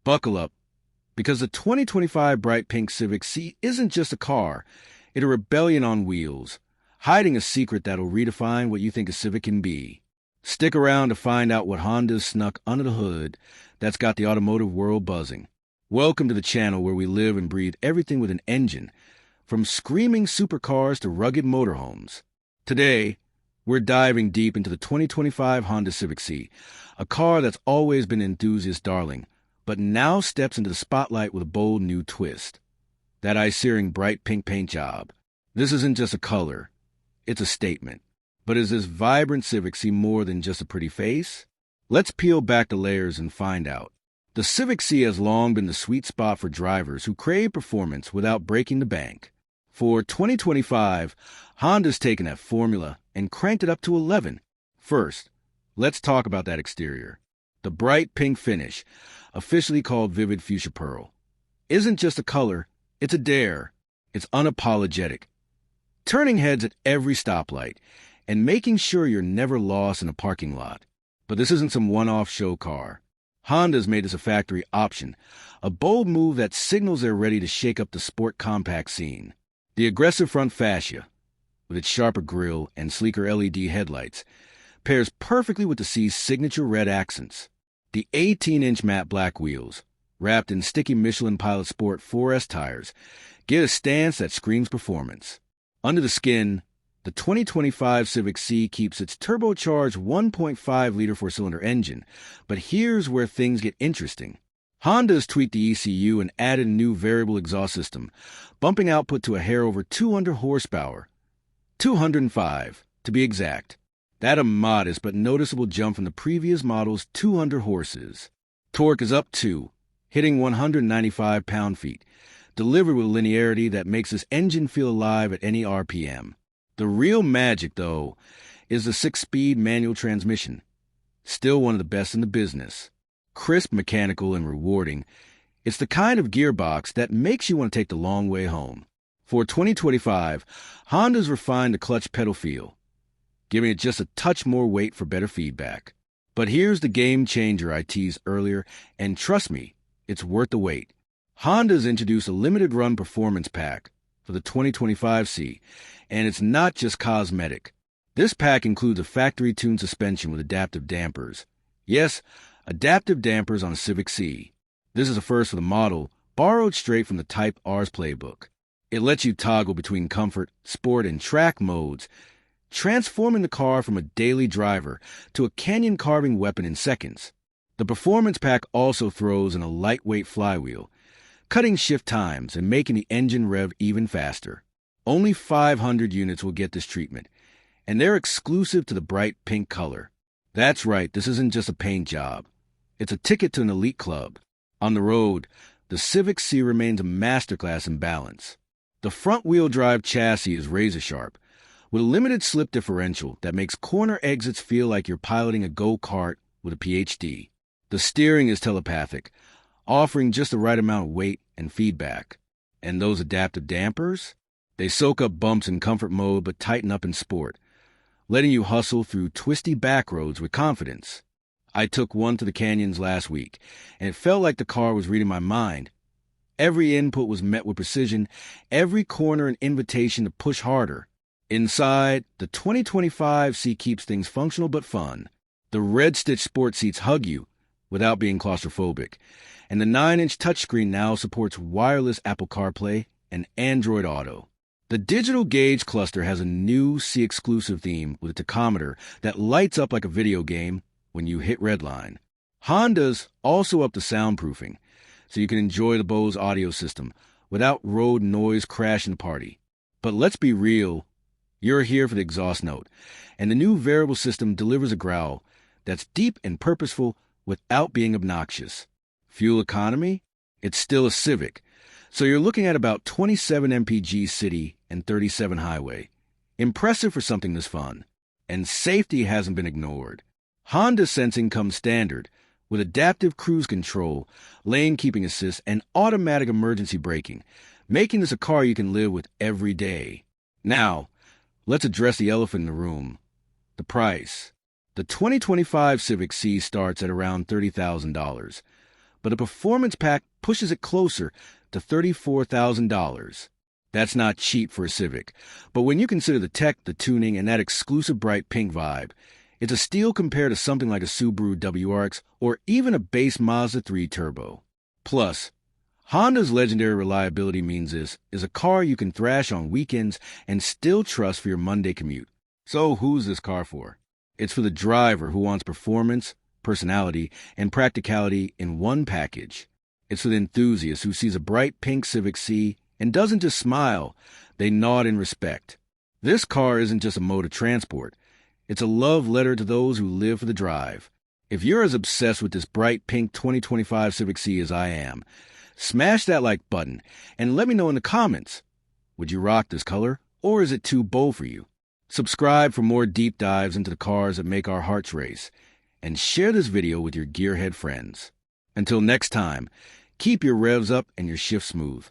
Buckle up, because the 2025 bright pink Civic C isn't just a car, it's a rebellion on wheels, hiding a secret that'll redefine what you think a Civic can be. Stick around to find out what Honda's snuck under the hood that's got the automotive world buzzing. Welcome to the channel where we live and breathe everything with an engine, from screaming supercars to rugged motorhomes. Today, we're diving deep into the 2025 Honda Civic C, a car that's always been an enthusiast darling, but now steps into the spotlight with a bold new twist. That eye-searing bright pink paint job. This isn't just a color, it's a statement. But is this vibrant Civic C more than just a pretty face? Let's peel back the layers and find out. The Civic C has long been the sweet spot for drivers who crave performance without breaking the bank. For 2025, Honda's taken that formula and cranked it up to 11. First, let's talk about that exterior. The bright pink finish, officially called Vivid Fuchsia Pearl, isn't just a color, it's a dare. It's unapologetic. Turning heads at every stoplight and making sure you're never lost in a parking lot. But this isn't some one-off show car. Honda's made this a factory option, a bold move that signals they're ready to shake up the sport compact scene. The aggressive front fascia, with its sharper grille and sleeker LED headlights, pairs perfectly with the C's signature red accents. The 18-inch matte black wheels, wrapped in sticky Michelin Pilot Sport 4S tires, get a stance that screams performance. Under the skin, the 2025 Civic C keeps its turbocharged 1.5-liter four-cylinder engine, but here's where things get interesting. Honda's tweaked the ECU and added a new variable exhaust system, bumping output to a hair over 200 horsepower. 205, to be exact. That a modest but noticeable jump from the previous model's 200 horses. Torque is up too, hitting 195 pound-feet, delivered with linearity that makes this engine feel alive at any RPM. The real magic, though, is the 6-speed manual transmission. Still one of the best in the business. Crisp, mechanical, and rewarding, it's the kind of gearbox that makes you want to take the long way home. For 2025, Honda's refined the clutch pedal feel, giving it just a touch more weight for better feedback. But here's the game changer I teased earlier, and trust me, it's worth the wait. Honda's introduced a limited run performance pack for the 2025 C, and it's not just cosmetic. This pack includes a factory-tuned suspension with adaptive dampers. Yes, adaptive dampers on a Civic C. This is a first for the model, borrowed straight from the Type R's playbook. It lets you toggle between comfort, sport, and track modes, transforming the car from a daily driver to a canyon-carving weapon in seconds. The performance pack also throws in a lightweight flywheel, cutting shift times and making the engine rev even faster. Only 500 units will get this treatment, and they're exclusive to the bright pink color. That's right, this isn't just a paint job. It's a ticket to an elite club. On the road, the Civic C remains a masterclass in balance. The front-wheel drive chassis is razor-sharp, with a limited slip differential that makes corner exits feel like you're piloting a go-kart with a PhD. The steering is telepathic, offering just the right amount of weight and feedback. And those adaptive dampers? They soak up bumps in comfort mode but tighten up in sport, letting you hustle through twisty back roads with confidence. I took one to the canyons last week, and it felt like the car was reading my mind. Every input was met with precision, every corner an invitation to push harder. Inside, the 2025 C keeps things functional but fun. The red-stitched sport seats hug you without being claustrophobic, and the 9-inch touchscreen now supports wireless Apple CarPlay and Android Auto. The digital gauge cluster has a new C-exclusive theme with a tachometer that lights up like a video game when you hit redline. Honda's also up to soundproofing, so you can enjoy the Bose audio system without road noise crashing the party. But let's be real, you're here for the exhaust note, and the new variable system delivers a growl that's deep and purposeful without being obnoxious. Fuel economy? It's still a Civic, so you're looking at about 27 mpg city and 37 highway. Impressive for something this fun. And safety hasn't been ignored. Honda sensing comes standard, with adaptive cruise control, lane keeping assist, and automatic emergency braking, making this a car you can live with every day. Now, let's address the elephant in the room, the price. The 2025 Civic C starts at around $30,000, but a performance pack pushes it closer to $34,000. That's not cheap for a Civic, but when you consider the tech, the tuning, and that exclusive bright pink vibe, it's a steal compared to something like a Subaru WRX or even a base Mazda 3 Turbo. Plus, Honda's legendary reliability means this is a car you can thrash on weekends and still trust for your Monday commute. So who's this car for? It's for the driver who wants performance, personality, and practicality in one package. It's for the enthusiast who sees a bright pink Civic C and doesn't just smile, they nod in respect. This car isn't just a mode of transport. It's a love letter to those who live for the drive. If you're as obsessed with this bright pink 2025 Civic C as I am, smash that like button and let me know in the comments. Would you rock this color, or is it too bold for you? Subscribe for more deep dives into the cars that make our hearts race, and share this video with your gearhead friends. Until next time, keep your revs up and your shift smooth.